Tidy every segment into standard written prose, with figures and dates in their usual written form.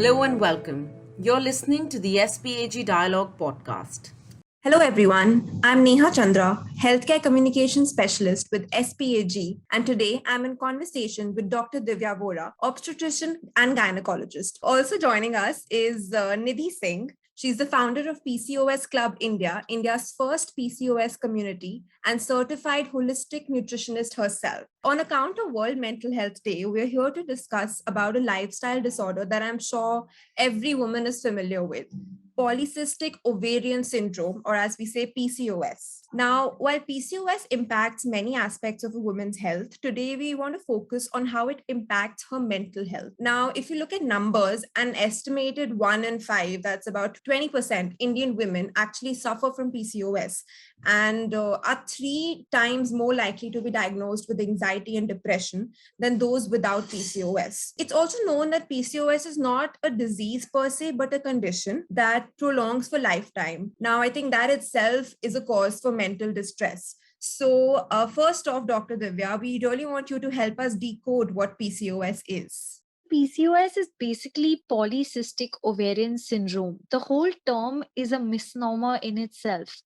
Hello and welcome. You're listening to the SPAG Dialogue podcast. Hello, everyone. I'm Neha Chandra, Healthcare Communication Specialist with SPAG, and today I'm in conversation with Dr. Divya Vora, obstetrician and gynecologist. Also joining us is Nidhi Singh. She's the founder of PCOS Club India, India's first PCOS community, and certified holistic nutritionist herself. On account of World Mental Health Day, we're here to discuss about a lifestyle disorder that I'm sure every woman is familiar with: polycystic ovarian syndrome, or as we say, PCOS. Now, while PCOS impacts many aspects of a woman's health, today we want to focus on how it impacts her mental health. Now, if you look at numbers, an estimated 1 in 5, that's about 20% Indian women actually suffer from PCOS and are 3 times more likely to be diagnosed with anxiety and depression than those without PCOS. It's also known that PCOS is not a disease per se, but a condition that prolongs for lifetime. Now, I think that itself is a cause for mental distress. So, first off, Dr. Divya, we really want you to help us decode what PCOS is. PCOS is basically polycystic ovarian syndrome. The whole term is a misnomer in itself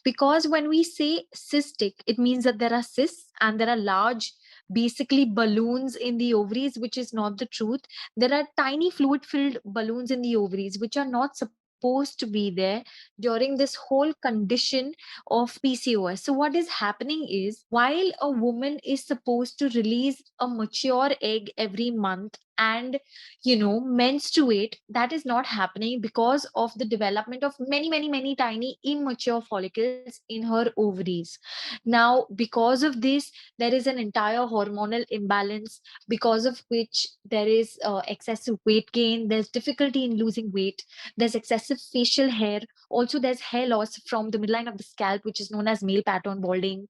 because when we say cystic, it means that there are cysts and there are large, basically balloons in the ovaries, which is not the truth. There are tiny fluid filled balloons in the ovaries, which are not supposed to be there during this whole condition of PCOS. So, what is happening is while a woman is supposed to release a mature egg every month and menstruate, that is not happening because of the development of many tiny immature follicles in her ovaries. Now, because of this, there is an entire hormonal imbalance, because of which there is excessive weight gain, there's difficulty in losing weight, there's excessive facial hair, also there's hair loss from the midline of the scalp, which is known as male pattern balding.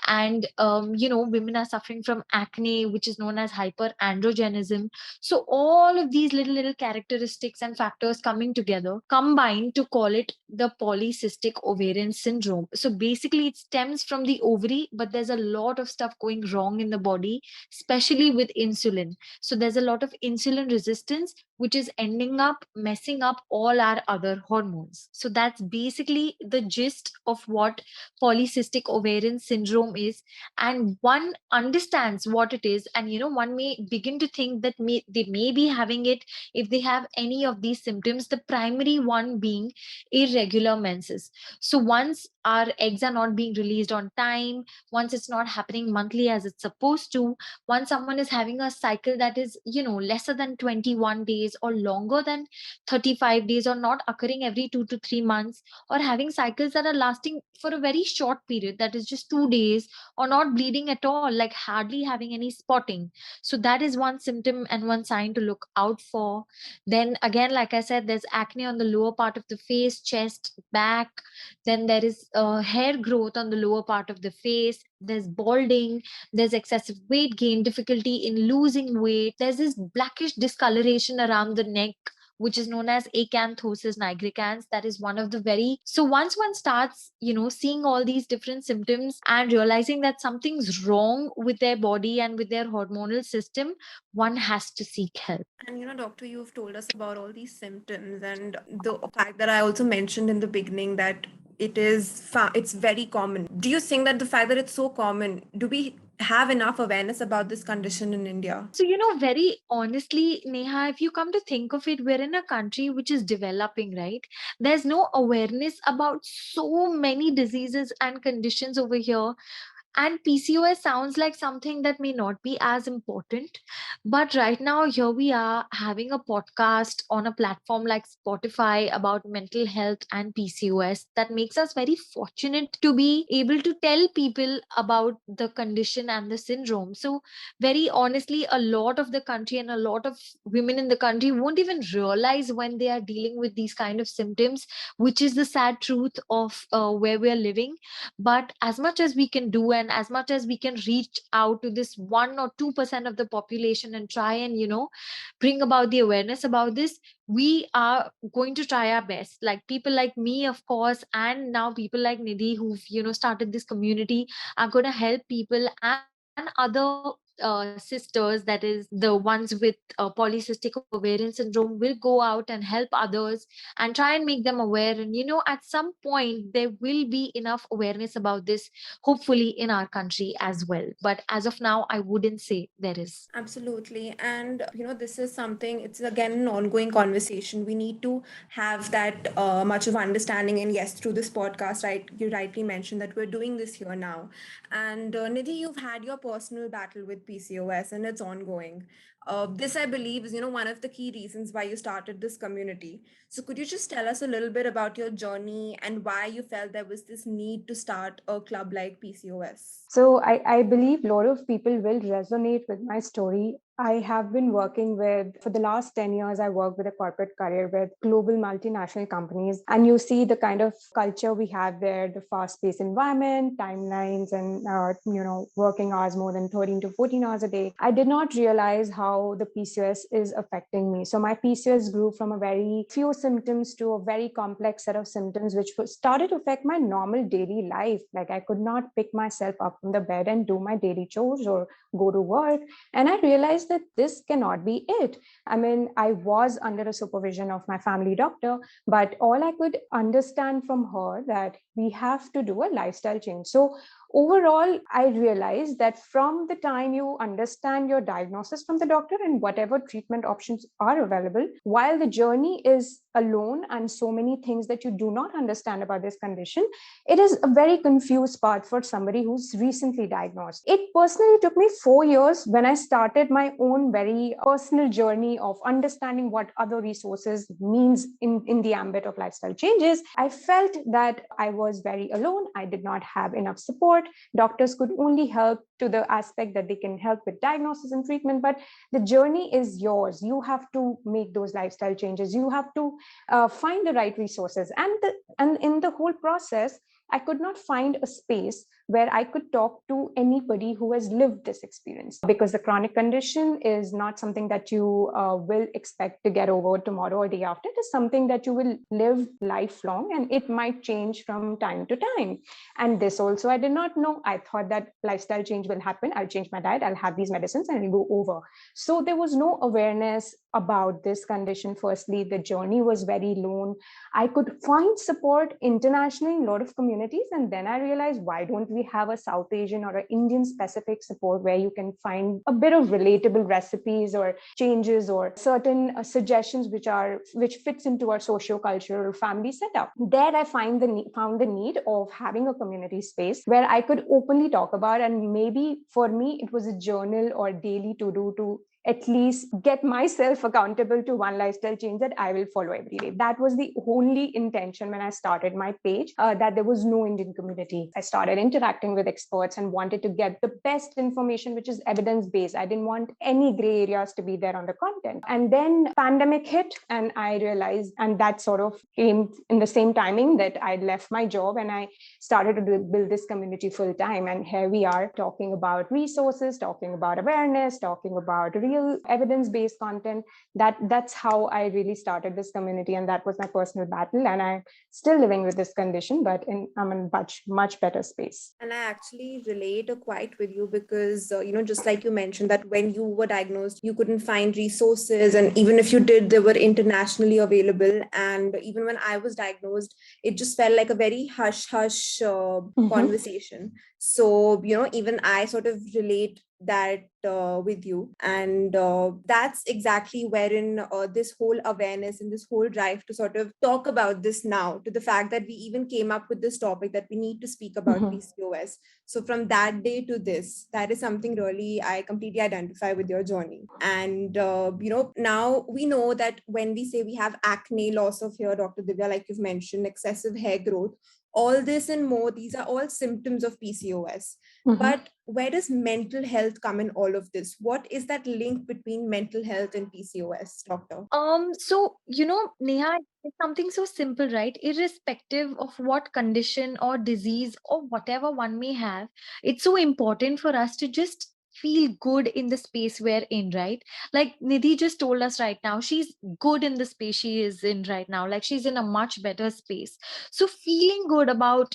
And women are suffering from acne, which is known as hyperandrogenism. So all of these little characteristics and factors coming together combine to call it the polycystic ovarian syndrome. So basically it stems from the ovary, but there's a lot of stuff going wrong in the body, especially with insulin. So there's a lot of insulin resistance, which is ending up messing up all our other hormones. So that's basically the gist of what polycystic ovarian syndrome is. And one understands what it is, and one may begin to think that they may be having it if they have any of these symptoms, the primary one being irregular menses. So once our eggs are not being released on time, once it's not happening monthly as it's supposed to, once someone is having a cycle that is lesser than 21 days or longer than 35 days, or not occurring every 2 to 3 months, or having cycles that are lasting for a very short period, that is just 2 days, or not bleeding at all, like hardly having any spotting. So that is one symptom and one sign to look out for. Then again, like I said, there's acne on the lower part of the face, chest, back. Then there is hair growth on the lower part of the face. There's balding. There's excessive weight gain, difficulty in losing weight. There's this blackish discoloration around the neck, which is known as acanthosis nigricans. That is one of the very, so once one starts seeing all these different symptoms and realizing that something's wrong with their body and with their hormonal system, one has to seek help. And doctor, you've told us about all these symptoms and the fact that I also mentioned in the beginning that it's very common. Do you think that the fact that it's so common, do we have enough awareness about this condition in India? So, very honestly, Neha, if you come to think of it, we're in a country which is developing, right? There's no awareness about so many diseases and conditions over here. And PCOS sounds like something that may not be as important. But right now, here we are having a podcast on a platform like Spotify about mental health and PCOS. That makes us very fortunate to be able to tell people about the condition and the syndrome. So, very honestly, a lot of the country and a lot of women in the country won't even realize when they are dealing with these kind of symptoms, which is the sad truth of where we are living. But as much as we can do, and as much as we can reach out to this 1 or 2% of the population and try and bring about the awareness about this, we are going to try our best. Like people like me, of course, and now people like Nidhi, who've started this community, are going to help people and other sisters, that is the ones with polycystic ovarian syndrome, will go out and help others and try and make them aware. And at some point there will be enough awareness about this, hopefully in our country as well. But as of now, I wouldn't say there is. Absolutely. And, this is something, it's again an ongoing conversation. We need to have that much of understanding. And yes, through this podcast, right, you rightly mentioned that we're doing this here now. And Nidhi, you've had your personal battle with PCOS and it's ongoing. This, I believe, is, one of the key reasons why you started this community. So could you just tell us a little bit about your journey and why you felt there was this need to start a club like PCOS? So I believe a lot of people will resonate with my story. I have been working for the last 10 years, I work with a corporate career with global multinational companies. And you see the kind of culture we have there, the fast-paced environment, timelines, and, working hours more than 13 to 14 hours a day. I did not realize how the PCOS is affecting me. So my PCOS grew from a very few symptoms to a very complex set of symptoms, which started to affect my normal daily life. Like I could not pick myself up from the bed and do my daily chores or go to work. And I realized that this cannot be it. I mean, I was under the supervision of my family doctor, but all I could understand from her that we have to do a lifestyle change. So overall, I realized that from the time you understand your diagnosis from the doctor and whatever treatment options are available, while the journey is alone and so many things that you do not understand about this condition, it is a very confused path for somebody who's recently diagnosed. It personally took me 4 years when I started my own very personal journey of understanding what other resources means in the ambit of lifestyle changes. I felt that I was very alone. I did not have enough support. Doctors could only help to the aspect that they can help with diagnosis and treatment, but the journey is yours. You have to make those lifestyle changes. You have to find the right resources. And in the whole process, I could not find a space where I could talk to anybody who has lived this experience, because the chronic condition is not something that you will expect to get over tomorrow or day after. It is something that you will live lifelong, and it might change from time to time. And this also I did not know. I thought that lifestyle change will happen. I'll change my diet, I'll have these medicines, and it'll go over. So there was no awareness about this condition. Firstly, the journey was very lone. I could find support internationally in a lot of communities. And then I realized, why don't we have a South Asian or an Indian specific support where you can find a bit of relatable recipes or changes or certain suggestions which fits into our socio-cultural family setup. There I found the need of having a community space where I could openly talk about, and maybe for me, it was a journal or daily to do to at least get myself accountable to one lifestyle change that I will follow every day. That was the only intention when I started my page, that there was no Indian community. I started interacting with experts and wanted to get the best information, which is evidence-based. I didn't want any gray areas to be there on the content. And then pandemic hit, and I realized, and that sort of came in the same timing that I left my job and I started to build this community full time. And here we are talking about resources, talking about awareness, talking about real evidence-based content. That's how I really started this community, and that was my personal battle. And I'm still living with this condition, but I'm in much better space. And I actually relate quite with you because, just like you mentioned, that when you were diagnosed, you couldn't find resources. And even if you did, they were internationally available. And even when I was diagnosed, it just felt like a very hush-hush conversation. So, even I sort of relate that with you. And that's exactly wherein this whole awareness and this whole drive to sort of talk about this now, to the fact that we even came up with this topic that we need to speak about PCOS. So from that day to this, that is something really I completely identify with your journey. And, now we know that when we say we have acne, loss of hair, Dr. Divya, like you've mentioned, excessive hair growth, all this and more, these are all symptoms of PCOS. But where does mental health come in all of this? What is that link between mental health and PCOS, doctor? So, Neha, it's something so simple, right? Irrespective of what condition or disease or whatever one may have, it's so important for us to just feel good in the space we're in, right? Like Nidhi just told us right now, she's good in the space she is in right now. Like she's in a much better space. So feeling good about,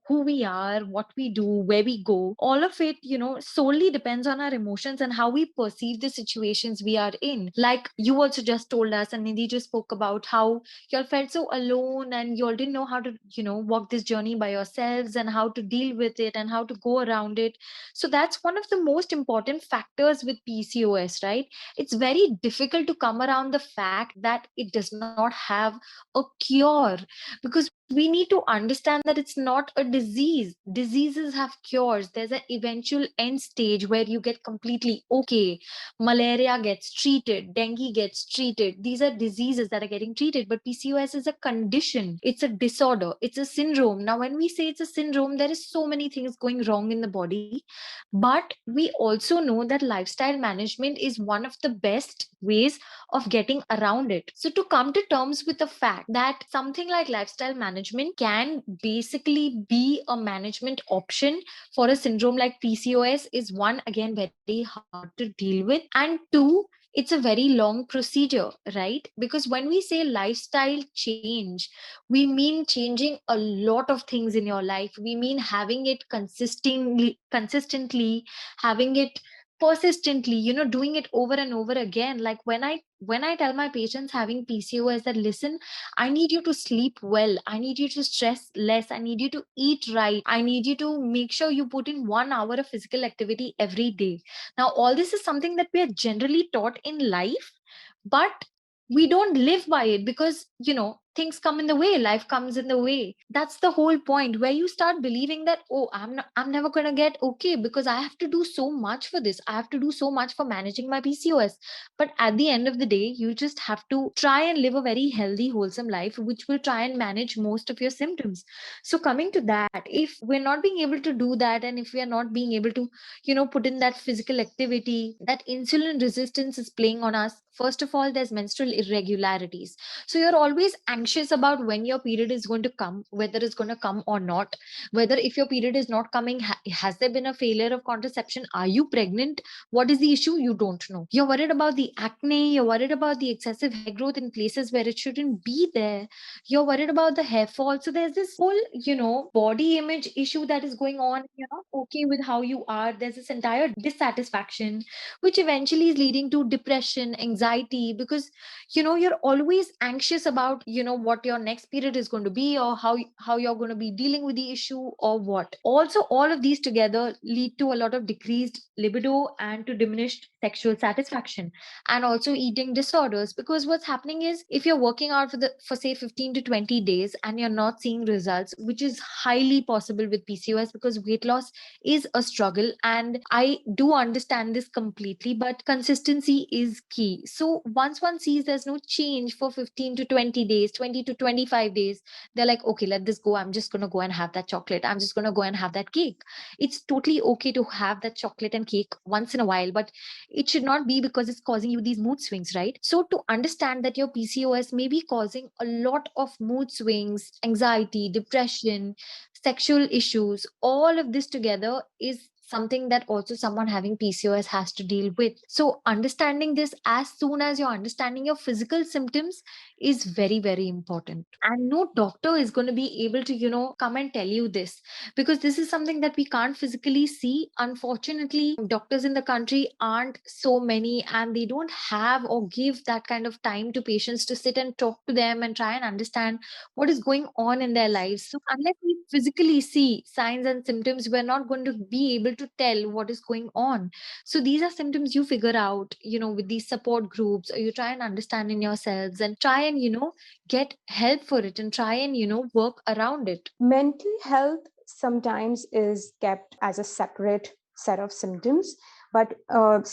who we are, what we do, where we go, all of it, solely depends on our emotions and how we perceive the situations we are in. Like you also just told us, and Nidhi just spoke about how y'all felt so alone and y'all didn't know how to, walk this journey by yourselves and how to deal with it and how to go around it. So that's one of the most important factors with PCOS, right? It's very difficult to come around the fact that it does not have a cure, because we need to understand that it's not a disease. Diseases have cures. There's an eventual end stage where you get completely okay. Malaria gets treated, dengue gets treated. These are diseases that are getting treated, but PCOS is a condition. It's a disorder. It's a syndrome. Now, when we say it's a syndrome, there is so many things going wrong in the body, but we also know that lifestyle management is one of the best ways of getting around it. So, to come to terms with the fact that something like lifestyle management can basically be a management option for a syndrome like PCOS is one, again, very hard to deal with, and two, it's a very long procedure, right? Because when we say lifestyle change, we mean changing a lot of things in your life. We mean having it consistently, having it persistently, doing it over and over again. Like when I tell my patients having PCOS that, listen, I need you to sleep well, I need you to stress less, I need you to eat right, I need you to make sure you put in 1 hour of physical activity every day. Now all this is something that we are generally taught in life, but we don't live by it because things come in the way, life comes in the way. That's the whole point, where you start believing that, oh, I'm never going to get okay because I have to do so much for this, I have to do so much for managing my PCOS. But at the end of the day, you just have to try and live a very healthy, wholesome life which will try and manage most of your symptoms. So coming to that, if we're not being able to do that, and if we are not being able to put in that physical activity, that insulin resistance is playing on us. First of all, there's menstrual irregularities. So you're always anxious about when your period is going to come, whether it's going to come or not, whether if your period is not coming, has there been a failure of contraception, are you pregnant, what is the issue, you don't know. You're worried about the acne, you're worried about the excessive hair growth in places where it shouldn't be there, you're worried about the hair fall. So there's this whole body image issue that is going on. You're not okay with how you are. There's this entire dissatisfaction, which eventually is leading to depression, anxiety, because you're always anxious about what your next period is going to be, or how you're going to be dealing with the issue, or what. Also, all of these together lead to a lot of decreased libido and to diminished sexual satisfaction, and also eating disorders. Because what's happening is, if you're working out for say 15 to 20 days and you're not seeing results, which is highly possible with PCOS, because weight loss is a struggle, and I do understand this completely, but consistency is key. So once one sees there's no change for 15 to 20 days, 20 to 25 days, they're like, okay, let this go, I'm just going to go and have that chocolate, I'm just going to go and have that cake. It's totally okay to have that chocolate and cake once in a while, but it should not be because it's causing you these mood swings, right? So to understand that your PCOS may be causing a lot of mood swings, anxiety, depression, sexual issues, all of this together is something that also someone having PCOS has to deal with. So understanding this as soon as you're understanding your physical symptoms is very, very important. And no doctor is going to be able to, come and tell you this, because this is something that we can't physically see. Unfortunately, doctors in the country aren't so many, and they don't have or give that kind of time to patients to sit and talk to them and try and understand what is going on in their lives. So unless we physically see signs and symptoms, we're not going to be able to tell what is going on. So these are symptoms you figure out, with these support groups, or you try and understand in yourselves and try and, get help for it and try and, work around it. Mental health sometimes is kept as a separate set of symptoms, but a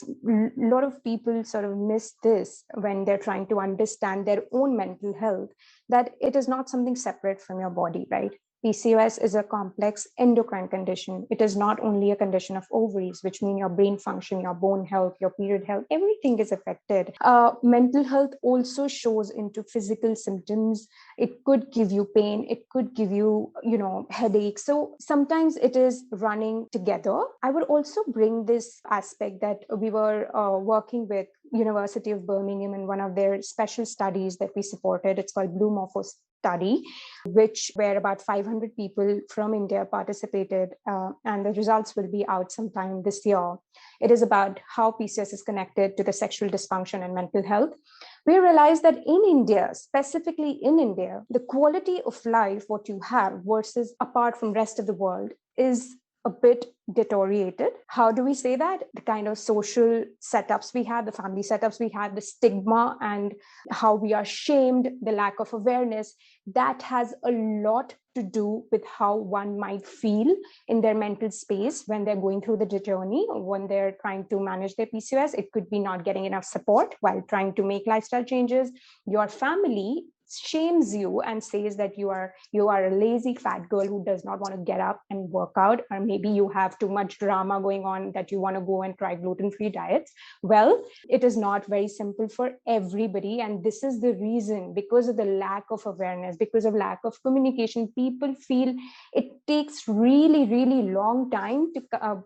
lot of people sort of miss this when they're trying to understand their own mental health, that it is not something separate from your body, right? PCOS is a complex endocrine condition. It is not only a condition of ovaries, which mean your brain function, your bone health, your period health, everything is affected. Mental health also shows into physical symptoms. It could give you pain. It could give you, headache. So sometimes it is running together. I would also bring this aspect that we were working with University of Birmingham in one of their special studies that we supported. It's called Blue Morpho study, which where about 500 people from India participated, and the results will be out sometime this year. It is about how PCOS is connected to the sexual dysfunction and mental health. We realized that in India, specifically in India, the quality of life, what you have versus apart from rest of the world, is a bit deteriorated. How do we say that? The kind of social setups we have, the family setups we have, the stigma and how we are shamed, the lack of awareness, that has a lot to do with how one might feel in their mental space when they're going through the journey, when they're trying to manage their PCOS. It could be not getting enough support while trying to make lifestyle changes. Your family shames you and says that you are a lazy fat girl who does not want to get up and work out, or maybe you have too much drama going on that you want to go and try gluten-free diets. Well, it is not very simple for everybody, and this is the reason, because of the lack of awareness, because of lack of communication, people feel it takes really, really long time to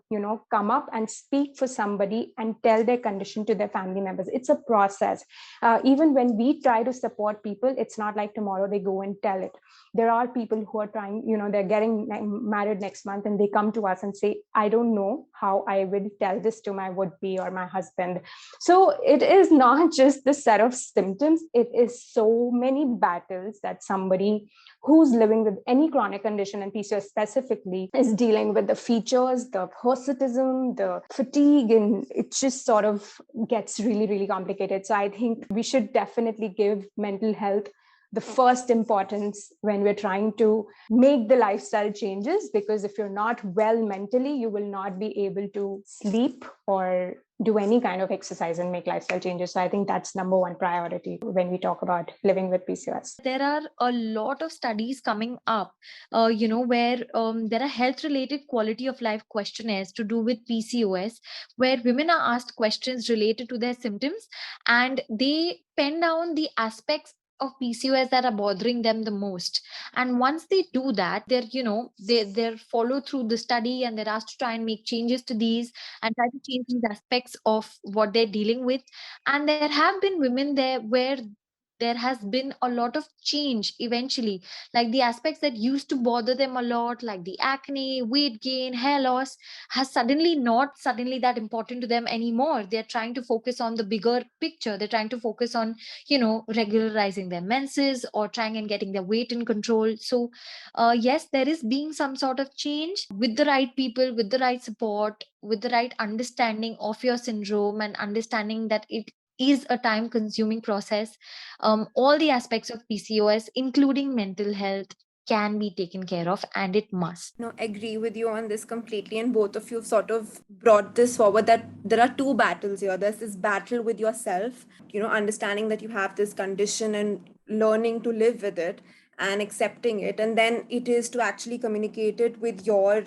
come up and speak for somebody and tell their condition to their family members. It's a process. Even when we try to support people, it's not like tomorrow they go and tell it. There are people who are trying, they're getting married next month and they come to us and say, I don't know how I will tell this to my would-be or my husband. So it is not just the set of symptoms, it is so many battles that somebody who's living with any chronic condition, and PCOS specifically, is dealing with: the features, the hirsutism, the fatigue, and it just sort of gets really, really complicated. So I think we should definitely give mental health the first importance when we're trying to make the lifestyle changes, because if you're not well mentally, you will not be able to sleep or do any kind of exercise and make lifestyle changes. So I think that's number one priority when we talk about living with PCOS. There are a lot of studies coming up, where there are health-related quality of life questionnaires to do with PCOS, where women are asked questions related to their symptoms, and they pen down the aspects of PCOS that are bothering them the most. And once they do that, they're follow through the study, and they're asked to try and make changes to these and try to change these aspects of what they're dealing with. And there have been women there where there has been a lot of change eventually, like the aspects that used to bother them a lot, like the acne, weight gain, hair loss, has not suddenly that important to them anymore. They're trying to focus on the bigger picture. They're trying to focus on regularizing their menses or trying and getting their weight in control. So yes, there is being some sort of change with the right people, with the right support, with the right understanding of your syndrome, and understanding that it is a time consuming process. All the aspects of PCOS, including mental health, can be taken care of, and it must. No, agree with you on this completely. And both of you sort of brought this forward, that there are two battles here. There's this battle with yourself, understanding that you have this condition and learning to live with it and accepting it. And then it is to actually communicate it with your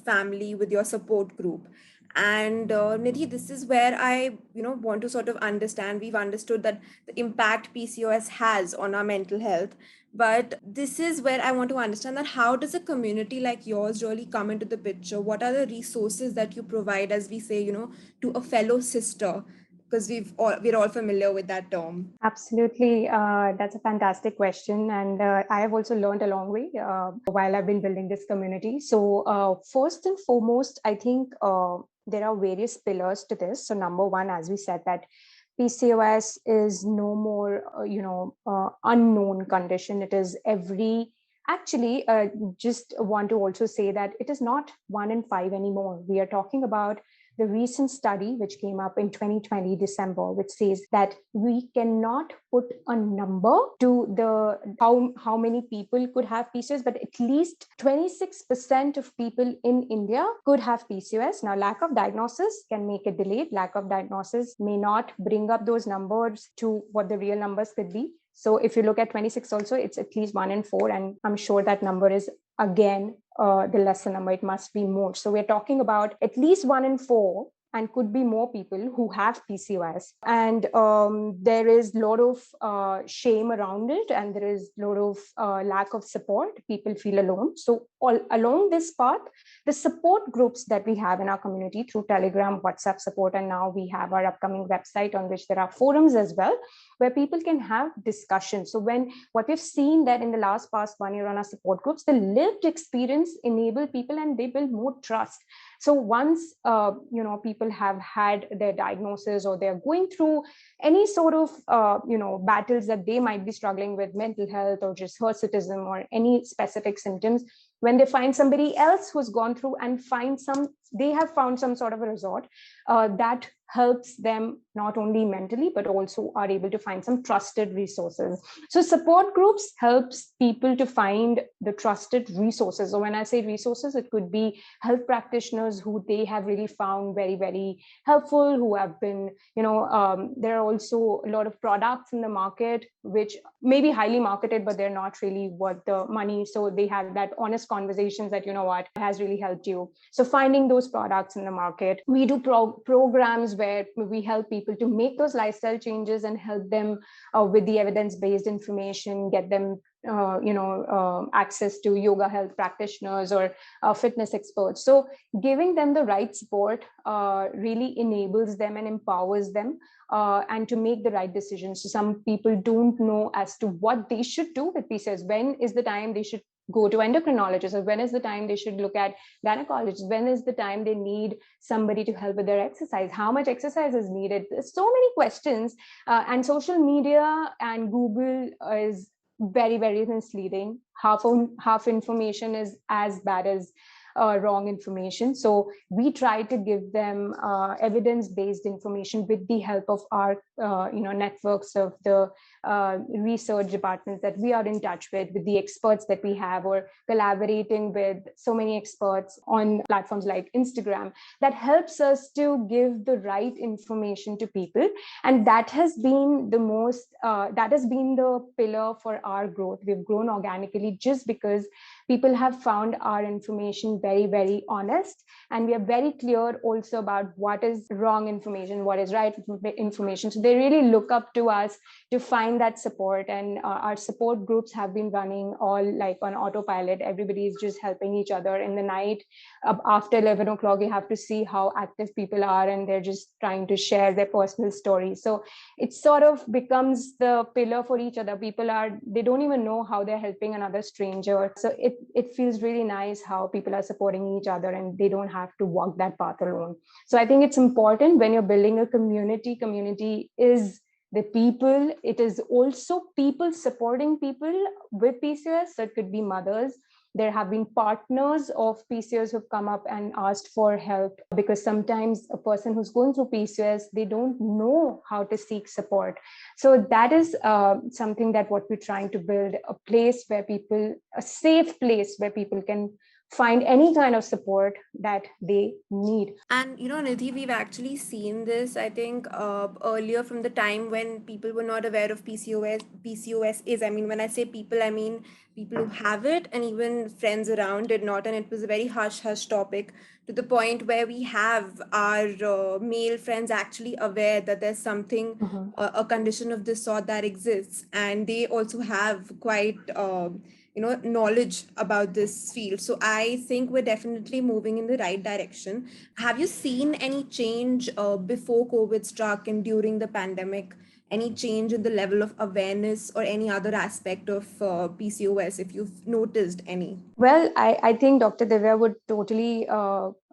family, with your support group. And Nidhi, this is where I, want to sort of understand. We've understood that the impact PCOS has on our mental health, but this is where I want to understand that how does a community like yours really come into the picture? What are the resources that you provide, as we say, to a fellow sister? Because we're all familiar with that term. Absolutely. That's a fantastic question. And I have also learned a long way while I've been building this community. So first and foremost, I think there are various pillars to this. So number one, as we said, that PCOS is no more, unknown condition. It is actually, just want to also say that it is not 1 in 5 anymore. We are talking about the recent study which came up in 2020 December, which says that we cannot put a number to the how many people could have PCOS, but at least 26% of people in India could have PCOS. Now, lack of diagnosis can make it delayed. Lack of diagnosis may not bring up those numbers to what the real numbers could be. So if you look at 26 also, it's at least 1 in 4, and I'm sure that number is again the lesser number. It must be more. So we're talking about at least 1 in 4 and could be more people who have PCOS. And there is a lot of shame around it, and there is a lot of lack of support. People feel alone. So all along this path, the support groups that we have in our community through Telegram, WhatsApp support, and now we have our upcoming website on which there are forums as well, where people can have discussions. So what we've seen that in the past 1 year on our support groups, the lived experience enable people and they build more trust. So once people have had their diagnosis, or they're going through any sort of battles that they might be struggling with, mental health or just hirsutism or any specific symptoms, when they find somebody else who's gone through and they have found some sort of a resort that helps them not only mentally but also are able to find some trusted resources. So support groups helps people to find the trusted resources. So when I say resources, it could be health practitioners who they have really found very, very helpful, who have been, there are also a lot of products in the market which may be highly marketed, but they're not really worth the money. So they have that honest conversations that, what has really helped you. So finding those products in the market. We do programs where we help people to make those lifestyle changes and help them with the evidence-based information, get them access to yoga health practitioners or fitness experts. So giving them the right support really enables them and empowers them and to make the right decisions. So some people don't know as to what they should do with PCOS. When is the time they should go to endocrinologists, or when is the time they should look at gynecologists? When is the time they need somebody to help with their exercise? How much exercise is needed? There's so many questions, and social media and Google is very, very misleading. Half information is as bad as wrong information. So we try to give them evidence-based information with the help of our networks of the research departments that we are in touch with the experts that we have, or collaborating with so many experts on platforms like Instagram, that helps us to give the right information to people. And that has been the pillar for our growth. We've grown organically just because people have found our information very, very honest, and we are very clear also about what is wrong information, what is right information. So they really look up to us to find that support, and our support groups have been running all like on autopilot. Everybody is just helping each other. In the night after 11 o'clock, you have to see how active people are, and they're just trying to share their personal stories. So it sort of becomes the pillar for each other. They don't even know how they're helping another stranger. So it feels really nice how people are supporting each other and they don't have to walk that path alone. So I think it's important when you're building a community is the people. It is also people supporting people with PCOS. So it could be mothers. There have been partners of PCOS who've come up and asked for help, because sometimes a person who's going through PCOS, they don't know how to seek support. So that is something that what we're trying to build, a safe place where people can find any kind of support that they need. And Nidhi, we've actually seen this, I think, earlier, from the time when people were not aware of PCOS. PCOS is, I mean, when I say people, I mean people who have it, and even friends around did not. And it was a very hush topic, to the point where we have our male friends actually aware that there's something, a condition of this sort that exists. And they also have quite knowledge about this field. So I think we're definitely moving in the right direction. Have you seen any change before COVID struck and during the pandemic? Any change in the level of awareness or any other aspect of PCOS, if you've noticed any? Well, I think Dr. Divya would totally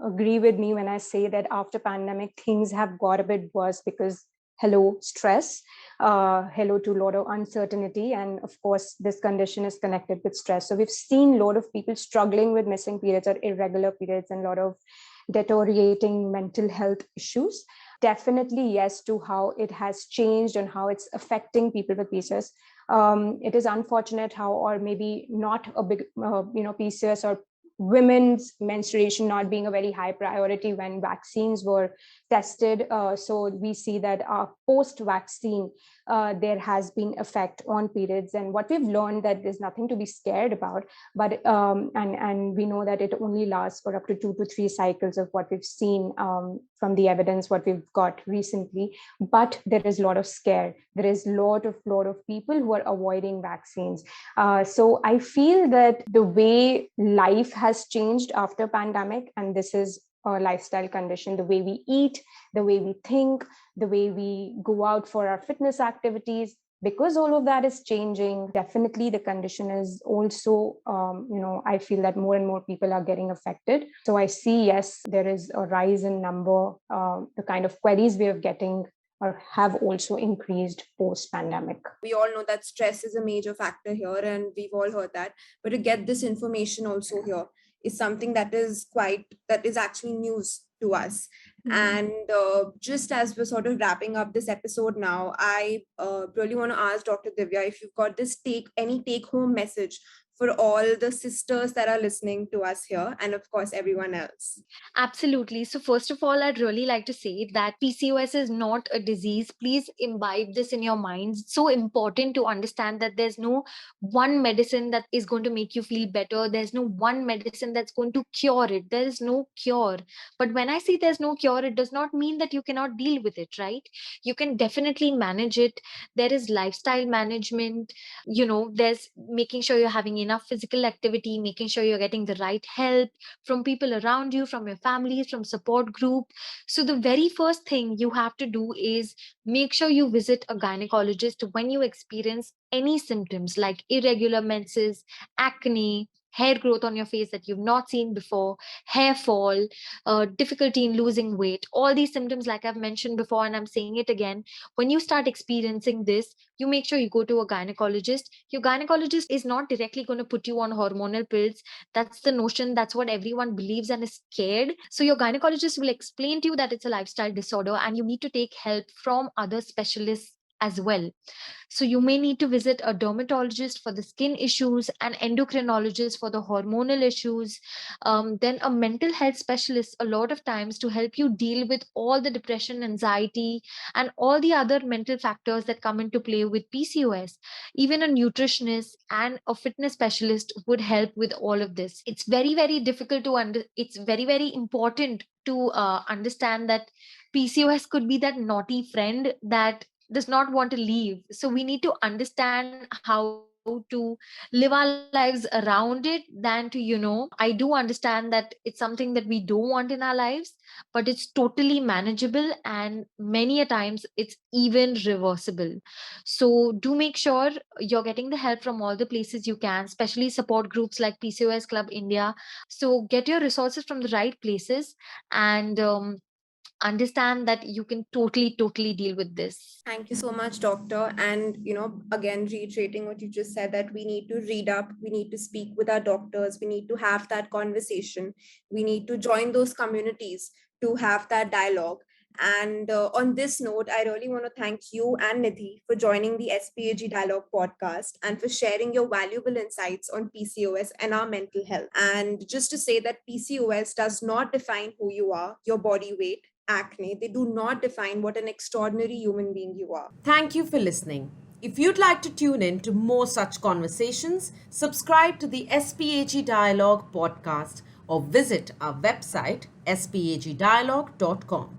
agree with me when I say that after pandemic, things have got a bit worse, because hello, stress, hello to a lot of uncertainty. And of course, this condition is connected with stress. So we've seen a lot of people struggling with missing periods or irregular periods, and a lot of deteriorating mental health issues. Definitely yes to how it has changed and how it's affecting people with PCOS. It is unfortunate how, or maybe not a big, PCOS or women's menstruation not being a very high priority when vaccines were tested. So we see that post-vaccine, there has been effect on periods. And what we've learned that there's nothing to be scared about, but and we know that it only lasts for up to 2 to 3 cycles of what we've seen from the evidence, what we've got recently. But there is a lot of scare. There is a lot of people who are avoiding vaccines. So I feel that the way life has changed after pandemic, and this is a lifestyle condition, the way we eat, the way we think, the way we go out for our fitness activities, because all of that is changing, definitely the condition is also, I feel that more and more people are getting affected. So I see, yes, there is a rise in number, the kind of queries we are getting or have also increased post-pandemic. We all know that stress is a major factor here, and we've all heard that. But to get this information also here is something that is actually news to us. And just as we're sort of wrapping up this episode now, I really want to ask Dr. Divya if you've got any take-home message for all the sisters that are listening to us here, and of course everyone else. Absolutely. So first of all, I'd really like to say that PCOS is not a disease. Please imbibe this in your minds. It's so important to understand that there's no one medicine that is going to make you feel better. There's no one medicine that's going to cure it. There is no cure. But when I say there's no cure, it does not mean that you cannot deal with it, right? You can definitely manage it. There is lifestyle management, there's making sure you're having enough physical activity, making sure you're getting the right help from people around you, from your families, from support group. So the very first thing you have to do is make sure you visit a gynecologist when you experience any symptoms like irregular menses, acne, hair growth on your face that you've not seen before, hair fall, difficulty in losing weight, all these symptoms, like I've mentioned before, and I'm saying it again, when you start experiencing this, you make sure you go to a gynecologist. Your gynecologist is not directly going to put you on hormonal pills. That's the notion. That's what everyone believes and is scared. So your gynecologist will explain to you that it's a lifestyle disorder and you need to take help from other specialists as well. So you may need to visit a dermatologist for the skin issues, an endocrinologist for the hormonal issues, then a mental health specialist a lot of times to help you deal with all the depression, anxiety, and all the other mental factors that come into play with PCOS. Even a nutritionist and a fitness specialist would help with all of this. It's very, very difficult to it's very, very important to understand that PCOS could be that naughty friend that does not want to leave. So we need to understand how to live our lives around it than to, I do understand that it's something that we don't want in our lives, but it's totally manageable and many a times it's even reversible. So do make sure you're getting the help from all the places you can, especially support groups like PCOS Club India. So get your resources from the right places and understand that you can totally deal with this. Thank you so much, doctor. And, again, reiterating what you just said, that we need to read up, we need to speak with our doctors, we need to have that conversation, we need to join those communities to have that dialogue. And on this note, I really want to thank you and Nidhi for joining the SPAG Dialogue podcast and for sharing your valuable insights on PCOS and our mental health. And just to say that PCOS does not define who you are, your body weight, acne. They do not define what an extraordinary human being you are. Thank you for listening. If you'd like to tune in to more such conversations, subscribe to the SPAG Dialogue podcast or visit our website spagdialogue.com.